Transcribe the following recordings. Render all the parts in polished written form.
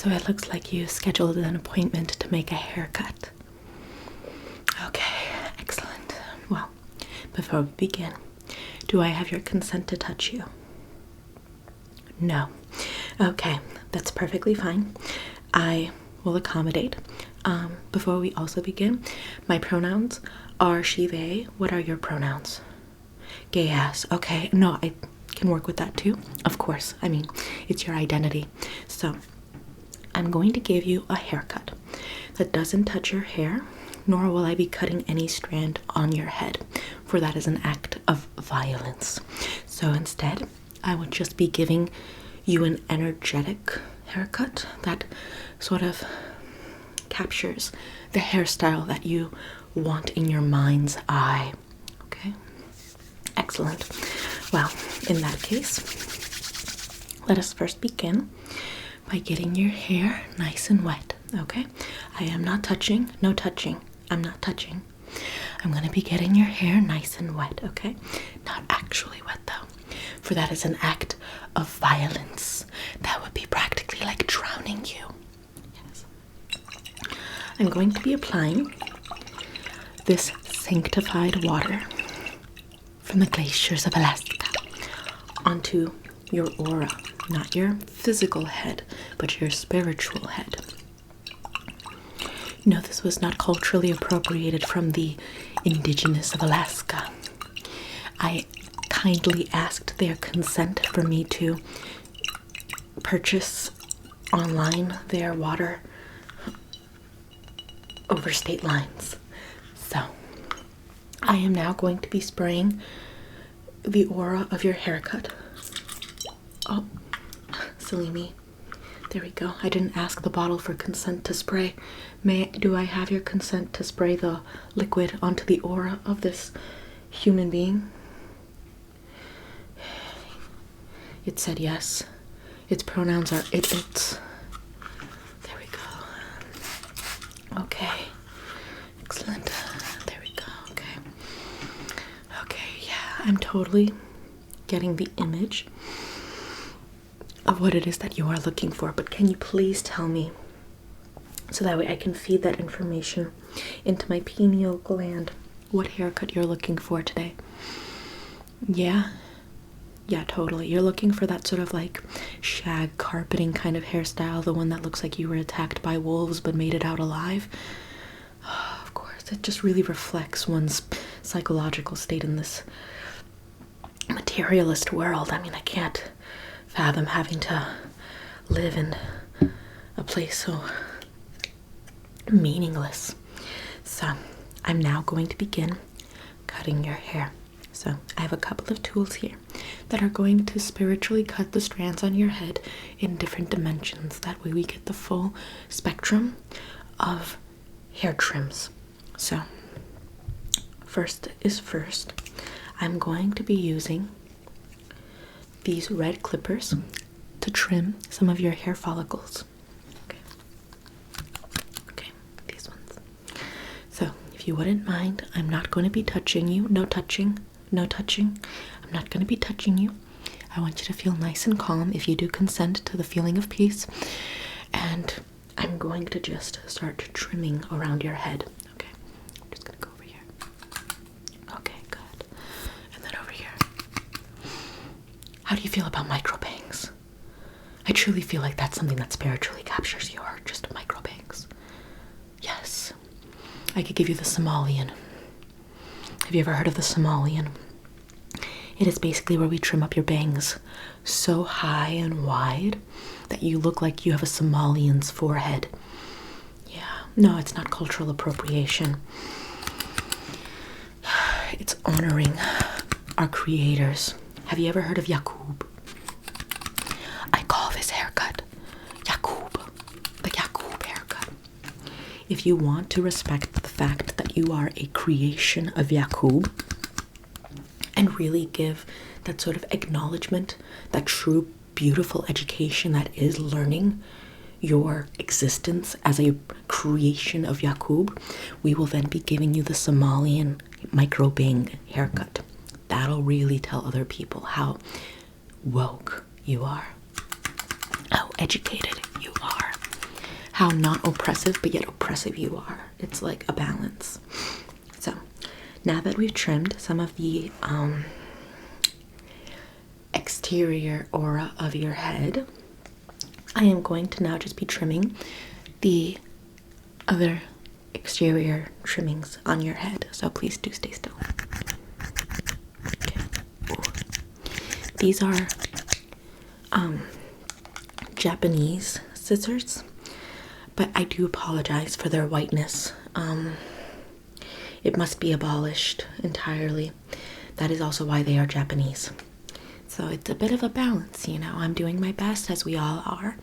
So it looks like you scheduled an appointment to make a haircut. Okay, excellent. Well, before we begin, do I have your consent to touch you? No. Okay, that's perfectly fine. I will accommodate. Before we also begin, my pronouns are she, they. What are your pronouns? Gay ass. Okay, no, I can work with that too. Of course. I mean, it's your identity. So, I'm going to give you a haircut that doesn't touch your hair, nor will I be cutting any strand on your head, for that is an act of violence. So instead, I would just be giving you an energetic haircut that sort of captures the hairstyle that you want in your mind's eye. Okay? Excellent. Well, in that case, let us first begin by getting your hair nice and wet. Okay? I am not touching. No touching. I'm not touching. I'm going to be getting your hair nice and wet. Okay? Not actually wet though, for that is an act of violence. That would be practically like drowning you. Yes. I'm going to be applying this sanctified water from the glaciers of Alaska onto your aura, not your physical head, but your spiritual head. No, this was not culturally appropriated from the indigenous of Alaska. I kindly asked their consent for me to purchase online their water over state lines. So, I am now going to be spraying the aura of your haircut. Oh, silly me. There we go. I didn't ask the bottle for consent to spray. Do I have your consent to spray the liquid onto the aura of this human being? It said yes. Its pronouns are it's. There we go. Okay. Excellent. There we go. Okay. Okay, yeah, I'm totally getting the image of what it is that you are looking for, but can you please tell me, so that way I can feed that information into my pineal gland, what haircut you're looking for today? Yeah, totally. You're looking for that sort of like shag carpeting kind of hairstyle, the one that looks like you were attacked by wolves but made it out alive. Oh, of course, it just really reflects one's psychological state in this materialist world. I mean, I can't fathom having to live in a place so meaningless. So I'm now going to begin cutting your hair. So I have a couple of tools here that are going to spiritually cut the strands on your head in different dimensions. That way we get the full spectrum of hair trims. So first is first. I'm going to be using these red clippers to trim some of your hair follicles. Okay, these ones. So if you wouldn't mind, I'm not going to be touching you. No touching. No touching. I'm not going to be touching you. I want you to feel nice and calm if you do consent to the feeling of peace. And I'm going to just start trimming around your head. Okay, I'm just going to go over here. Okay, good. And then over here. How do you feel about micro bangs? I truly feel like that's something that spiritually captures your heart, just micro bangs. Yes. I could give you the Somalian. Have you ever heard of the Somalian? It is basically where we trim up your bangs so high and wide that you look like you have a Somalian's forehead. Yeah, no, it's not cultural appropriation. It's honoring our creators. Have you ever heard of Yakub? I call this haircut Yakub, the Yakub haircut. If you want to respect the fact that you are a creation of Yakub and really give that sort of acknowledgement, that true beautiful education that is learning your existence as a creation of Yakub, we will then be giving you the Somalian micro bang haircut. That'll really tell other people how woke you are, how educated you are. how not oppressive but yet oppressive you are. It's like a balance. So now that we've trimmed some of the exterior aura of your head, I am going to now just be trimming the other exterior trimmings on your head. So please do stay still. Okay. These are Japanese scissors, but I do apologize for their whiteness. It must be abolished entirely. That is also why they are Japanese. So it's a bit of a balance, you know. I'm doing my best, as we all are,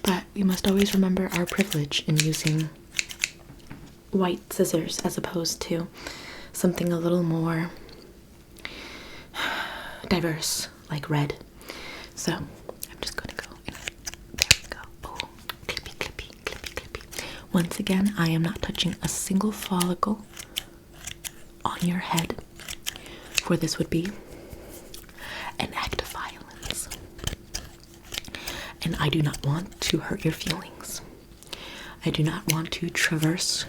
but we must always remember our privilege in using white scissors as opposed to something a little more diverse, like red. So I'm just gonna go in. There we go. Oh, clippy, clippy, clippy, clippy. Once again, I am not touching a single follicle on your head, for this would be an act of violence. And I do not want to hurt your feelings. I do not want to traverse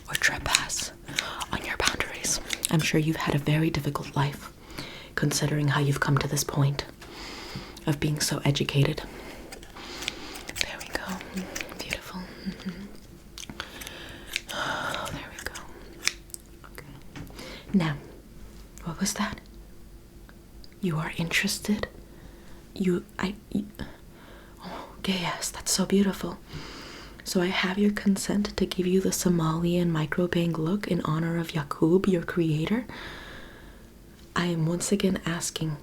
or trespass on your boundaries. I'm sure you've had a very difficult life, considering how you've come to this point of being so educated. There we go. Beautiful. Oh, there we go. Okay. Now, what was that? You are interested? Oh, yes, that's so beautiful. So I have your consent to give you the Somalian microbang look in honor of Yaqub, your creator. I am once again asking,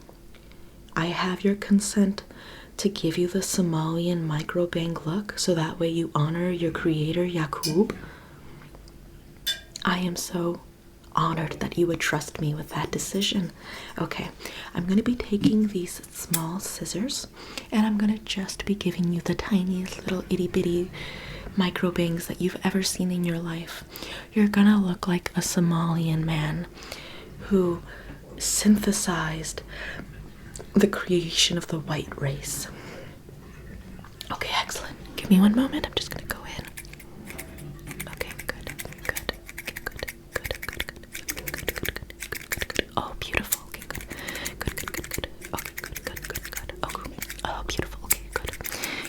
I have your consent to give you the Somalian microbang look so that way you honor your creator, Yaqub? I am so honored that you would trust me with that decision. Okay, I'm going to be taking these small scissors and I'm going to just be giving you the tiniest little itty bitty micro bangs that you've ever seen in your life. You're going to look like a Somalian man who synthesized the creation of the white race. Okay, excellent. Give me one moment. I'm just going to go in. Okay, good. Oh, beautiful. Okay, good. Good. Okay, good. Oh, beautiful. Okay, good.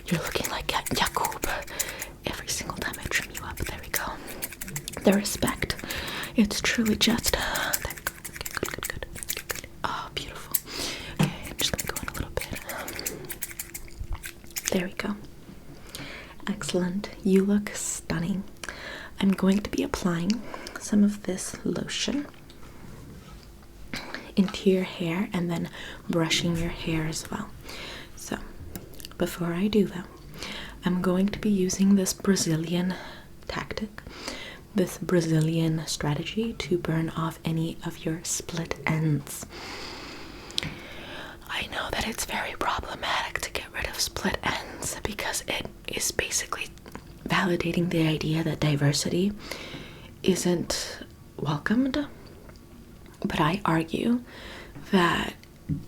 You're looking like Yaqub every single time I trim you up. There we go. The respect. It's truly just. There we go. Okay, good. Oh, beautiful. Okay, I'm just gonna go in a little bit. There we go. Excellent. You look stunning. I'm going to be applying some of this lotion into your hair and then brushing your hair as well. So before I do though, I'm going to be using this Brazilian tactic, this Brazilian strategy to burn off any of your split ends. I know that it's very problematic to get rid of split ends because it is basically validating the idea that diversity isn't welcomed. But I argue that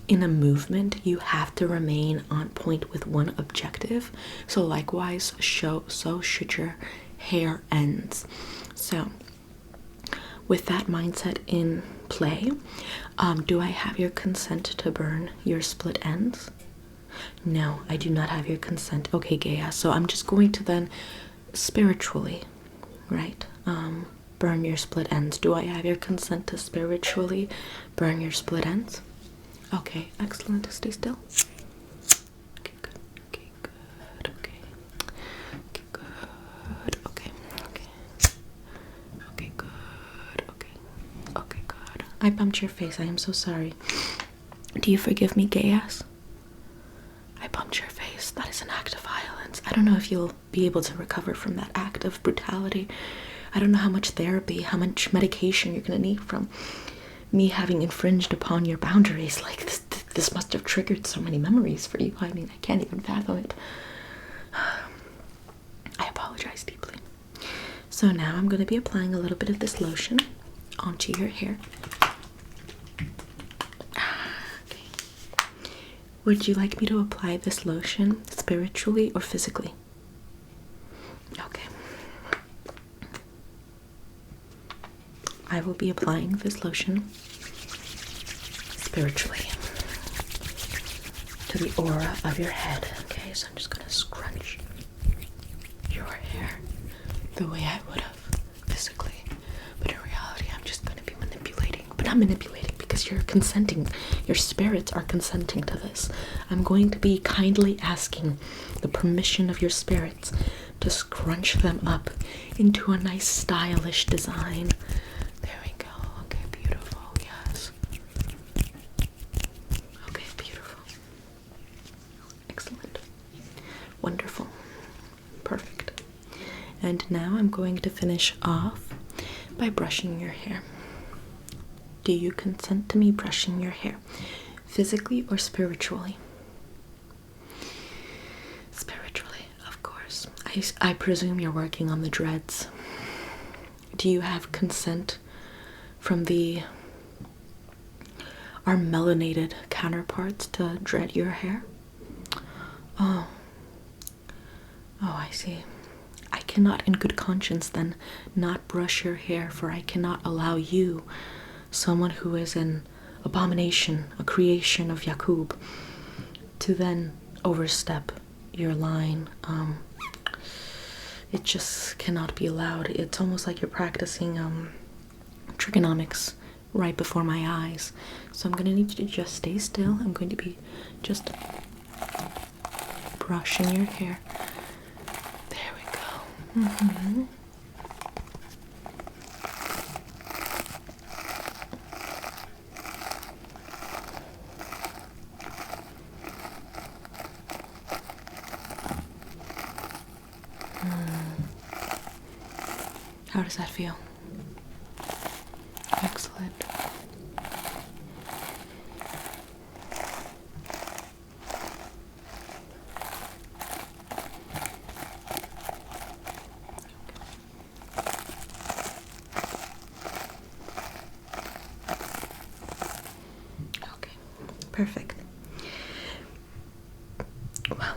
in a movement, you have to remain on point with one objective. So likewise, so should your hair ends. So with that mindset in play, do I have your consent to burn your split ends? No, I do not have your consent. Okay, Gaia. So I'm just going to then spiritually, right? Burn your split ends. Do I have your consent to spiritually burn your split ends? Okay, excellent. Stay still. Okay, good. Okay, good. Okay. Okay, good. Okay. Okay, good. Okay. Okay, good. I bumped your face. I am so sorry. Do you forgive me, gay-ass? I bumped your face. That is an act of violence. I don't know if you'll be able to recover from that act of brutality. I don't know how much therapy, how much medication you're gonna need from me having infringed upon your boundaries. Like, this must have triggered so many memories for you. I mean, I can't even fathom it. I apologize deeply. So now I'm gonna be applying a little bit of this lotion onto your hair. Okay. Would you like me to apply this lotion spiritually or physically? I will be applying this lotion spiritually to the aura of your head. Okay, so I'm just gonna scrunch your hair the way I would have physically, but in reality I'm just gonna be manipulating, but not manipulating because you're consenting, your spirits are consenting to this. I'm going to be kindly asking the permission of your spirits to scrunch them up into a nice stylish design. There we go. Okay, beautiful. Yes. Okay, beautiful. Excellent. Wonderful. Perfect. And now I'm going to finish off by brushing your hair. Do you consent to me brushing your hair? Physically or spiritually? Spiritually, of course. I presume you're working on the dreads. Do you have consent from our melanated counterparts to dread your hair? Oh, I see. I cannot in good conscience then not brush your hair, for I cannot allow you, someone who is an abomination, a creation of Yakub, to then overstep your line. It just cannot be allowed. It's almost like you're practicing trigonomics right before my eyes. So I'm gonna need you to just stay still. I'm going to be just brushing your hair. There we go. Mm-hmm. How does that feel? Excellent. Okay, perfect. Well,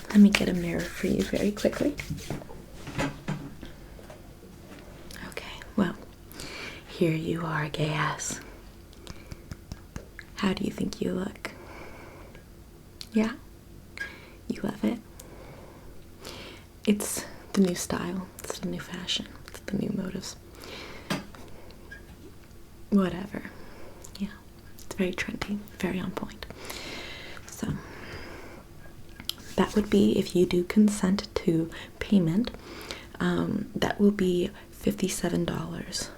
let me get a mirror for you very quickly. Well, here you are, gay ass. How do you think you look? Yeah? You love it? It's the new style. It's the new fashion. It's the new motives. Whatever. Yeah. It's very trendy. Very on point. So, that would be, if you do consent to payment, that will be $57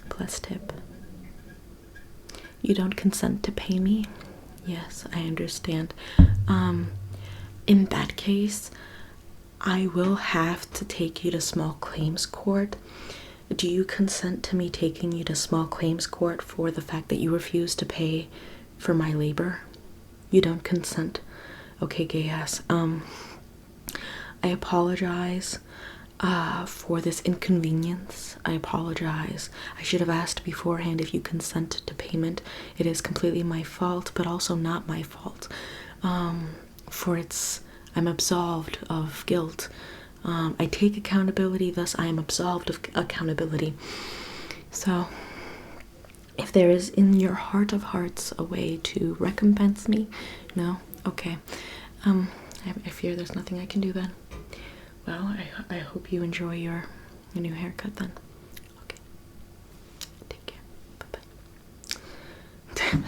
plus tip. You don't consent to pay me? Yes, I understand. In that case, I will have to take you to small claims court. Do you consent to me taking you to small claims court for the fact that you refuse to pay for my labor? You don't consent? Okay, gay ass. I apologize for this inconvenience. I apologize. I should have asked beforehand if you consent to payment. It is completely my fault, but also not my fault. I'm absolved of guilt. I take accountability, thus I am absolved of accountability. So, if there is in your heart of hearts a way to recompense me, no? Okay. I fear there's nothing I can do then. Well, I hope you enjoy your new haircut then. Okay. Take care. Bye-bye.